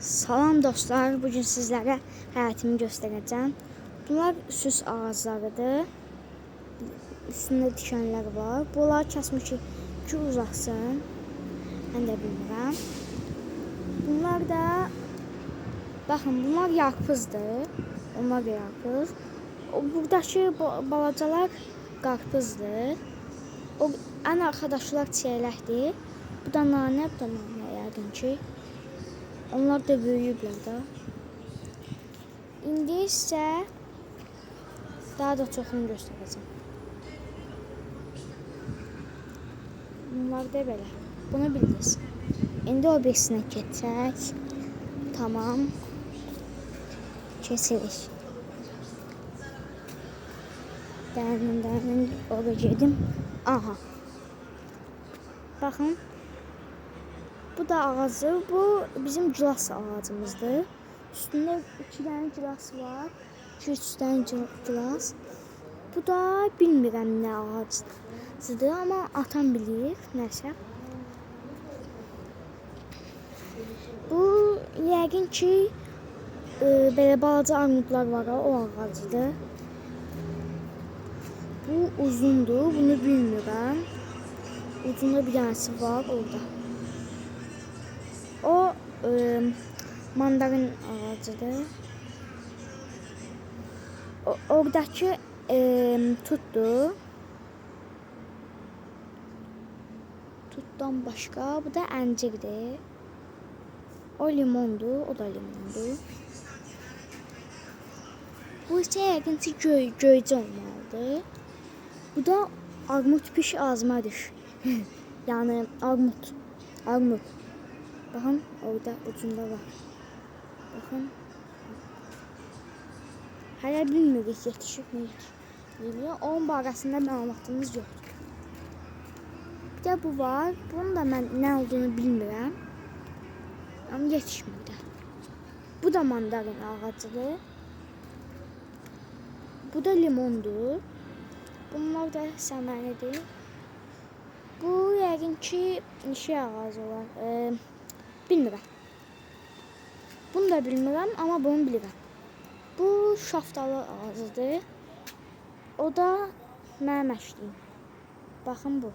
Salam dostlar, bugün sizlərə həyatımı göstərəcəm. Bunlar süs ağaclarıdır. Üstündə dikenlər var. Bunları kəsmişik ki uzaqsın. Mən də bilmirəm. Bunlar da, baxın, bunlar yarpızdır. Onlar da yarpız. Buradakı balacalar qarpızdır. O ən arxadakılar çiyələkdir. Bu da nanə, bu da nanə yəqin ki. Onlar da böyüyüblər də. İndi isə daha da çoxunu göstərəcəm. Bunlar da belə. Bunu bildiniz. İndi o birisinə keçək. Tamam. Kesirik. Dərin oraya gedim. Aha. Baxın. Bu da ağacı, bu bizim gilas ağacımızdır. Üstündə 2 dənə gilas var, 2-3 dənə gilas. Bu da bilmirəm nə ağacıdır, amma atam bilir, nəsə. Bu yəqin ki, belə balaca armudlar var, o ağacıdır. Bu uzundur, bunu bilmirəm. Ucunda bir dənəsi var orada. O mandarin ağacıdır. Oradakı tutdur. Tutdan başqa bu da əncirdir. O limondur, o da limondur. Bu isə yəqin ki göycə olmalıdır. Bu da armud piş ağzıma düş. Yəni armud. Baxın, orada ucunda var. Baxın. Hələ bilmirik yetişib mi yetişmir. Onun barəsində məlumatımız yoxdur. Bir də bu var. Bunun da mən nə olduğunu bilmirəm. Amma yetişmir də. Bu da mandarin ağacıdır. Bu da limondur. Bunlar da səmənidir. Bu yəqin ki şey ağacı olar. Bilmirəm. Bunu da bilmirəm, amma bunu bilirəm. Bu şaftalı ağacıdır. O da mənim əşliyim. Baxın bu.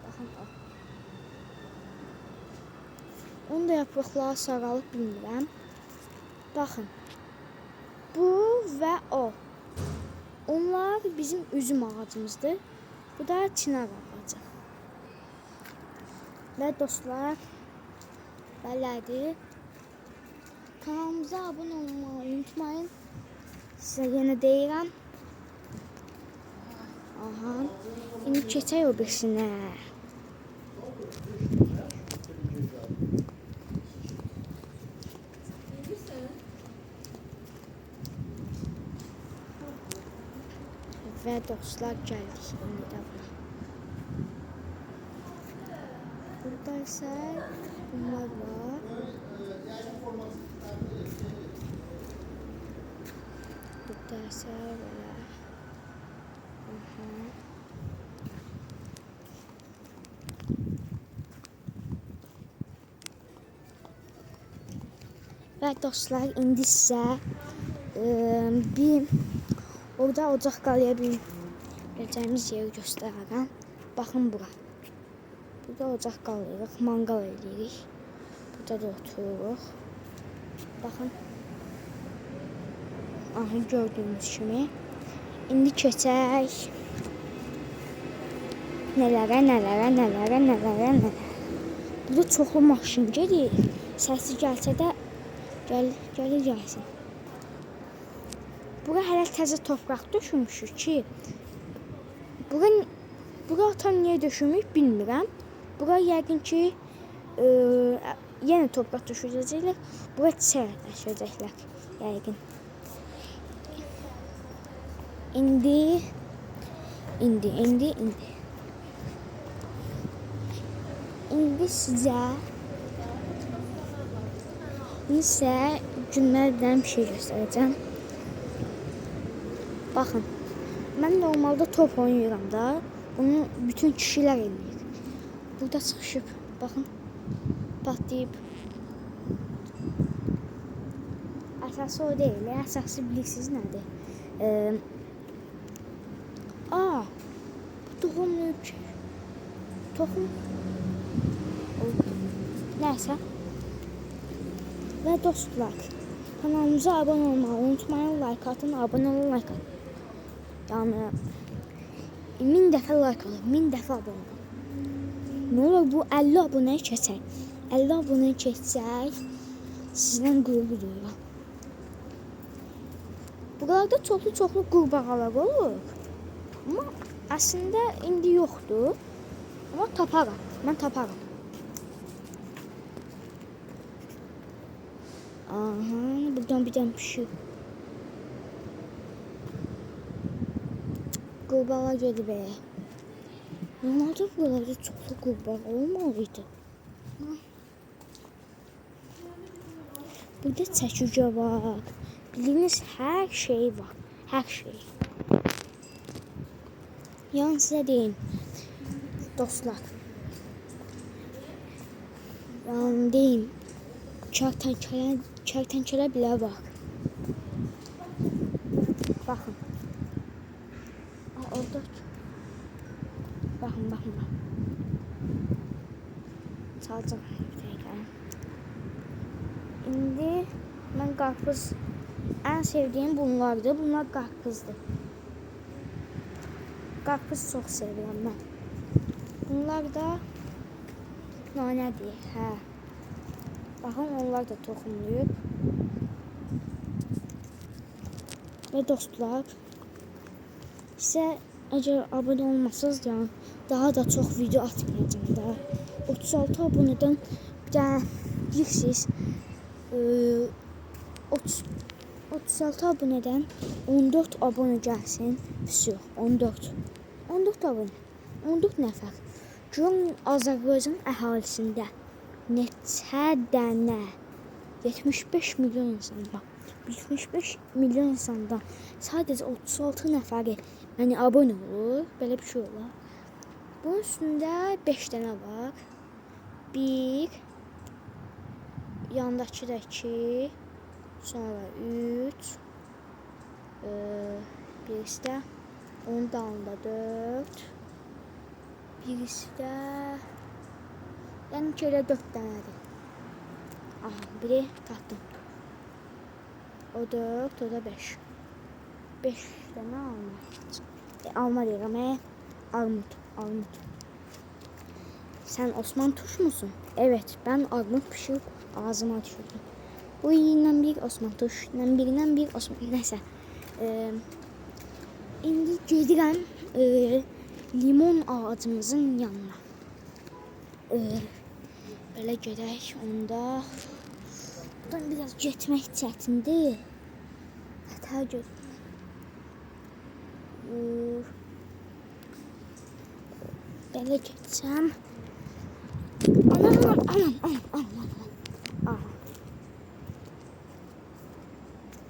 Baxın o. Onun da yapraqları saralıb bilmirəm. Baxın. Bu və o. Onlar bizim üzüm ağacımızdır. Bu da çınar ağacı. Və dostlar, belədir. Kanalımıza abunə olmayı unutmayın. Sizə yenə deyirəm. Aha. İndi keçək o birisinə. Və dostlar, gəldik indi də buna. Burada ise bunlar var. Burada ise böyle. Ve dostlar, indi sizə bir orada ocaq qalaya biləcəyimiz yeri göstərərəm. Baxın bura. Burada ocaq qalırıq, mangal edirik. Burada da otururuq. Baxın. Aha, gördüyünüz kimi. İndi keçək. Nələrə. Burada çoxlu maşın gedir. Səsi gəlsə də gəlsin. Bura hələ təzə torpaq döşümüşük ki, bura tam niyə döşümük bilmirəm. Bura yəqin ki yenə torpaq döşəcəklər. Bura çiçək döşəcəklər yəqin. İndi sizə günlərdən bir şey göstərəcəm. Baxın, mən normalda top oynayıram da. Bunu bütün kişilər eləyir. Burada sıxışıb, baxın, patlayıb. Əsası o deyil. Əsası bilirsiniz nədir? Bu toxum nə ki? Toxum. Nəysə. Və dostlar, kanalımıza abunə olmağı unutmayın. Like atın, abunə olun, like atın. Yəni 1000 dəfə like alın, 1000 dəfə abunə olun. Nə olur bu 50 abunəyə keçək. 50 abunəyə keçsək sizdən qürur duyuram. Buralarda çoxlu qurbağalar olur. Amma əslində indi yoxdur. Amma taparam. Mən taparam. Aha, buradan bir dənə pişik. Qurbağalar gedib. Normalde buralarda çoxlu qurbağa olmalıydı. Burada çəkicə var. Bildiğiniz hər şey var. Hər şey. Yəni sizə deyim. Dostlar. Yəni deyim. Kertenkele bile var. Bakın. Orada. Bakın. Çalacağım. İndi ben qarpız en sevdiğim bunlardı. Bunlar qarpızdır. Qarpız çok seviyorum ben. Bunlar da nanədir. Hə. Baxın, onlar da toxumlayıb. Və dostlar, sizə əgər abunə olmasınız, yəni daha da çox video atmayacağım da. 36 abunədən bir dənə bilirsiniz, 36 abunədən 14 abunə gəlsin. Vəsiyo, 14 abunə, 14 nəfər. Görün Azərbaycan əhalisində neçə dənə 75 milyon insanda 75 milyon insanda sadəcə 36 nəfəri yəni abunə olur. Belə bir şey olar. Bunun üstündə 5 dənə var. 1 yandakı da 2 sonra 3 birisi də onun dalında 4 birisi də yəni ki elə 4 dənədir. Aha, biri tapdım. O 4, o da 5. 5 dənə alma. Alma deyirəm, armut. Sen Osman Tuş musun? Evet, ben armut pişirip ağzıma düşürdüm. Bu yine bir Osman Tuş, birinden bir Osman. Neyse. İndi gedirəm limon ağacımızın yanına. Böyle gedək onda. Buradan biraz getmək çətindir. Hətə göz. Belə getsəm. Aman.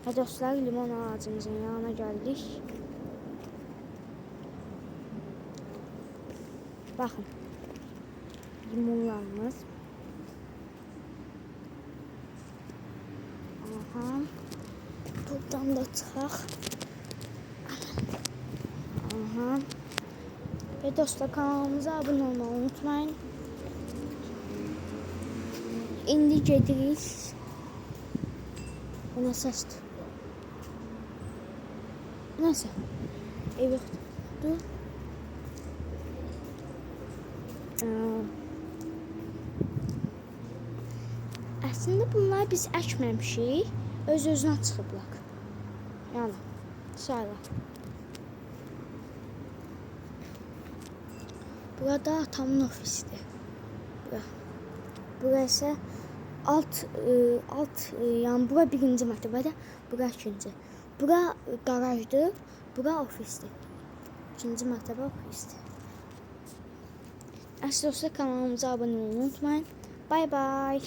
Hə dostlar, limon ağacımızın yanına gəldik. Baxın. Limonlarımız. Aha. Buradan da çıxaq. Aha. Ve dostlar, kanalımıza abone olmayı unutmayın. İndi gedirik. Bu nə səsdir? Neyse. Evet. Dur. Aslında bunlar biz əkməmişik. Öz-özünə çıxıblar. Yəni, sayılır. Burada atamın ofisidir. Burası alt yani bura birinci mərtəbədə, bura ikinci. Bura garajdır, bura ofisdir. İkinci mərtəbə ofisdir. Əsas kanalımıza abunə olmayı unutmayın. Bye bye.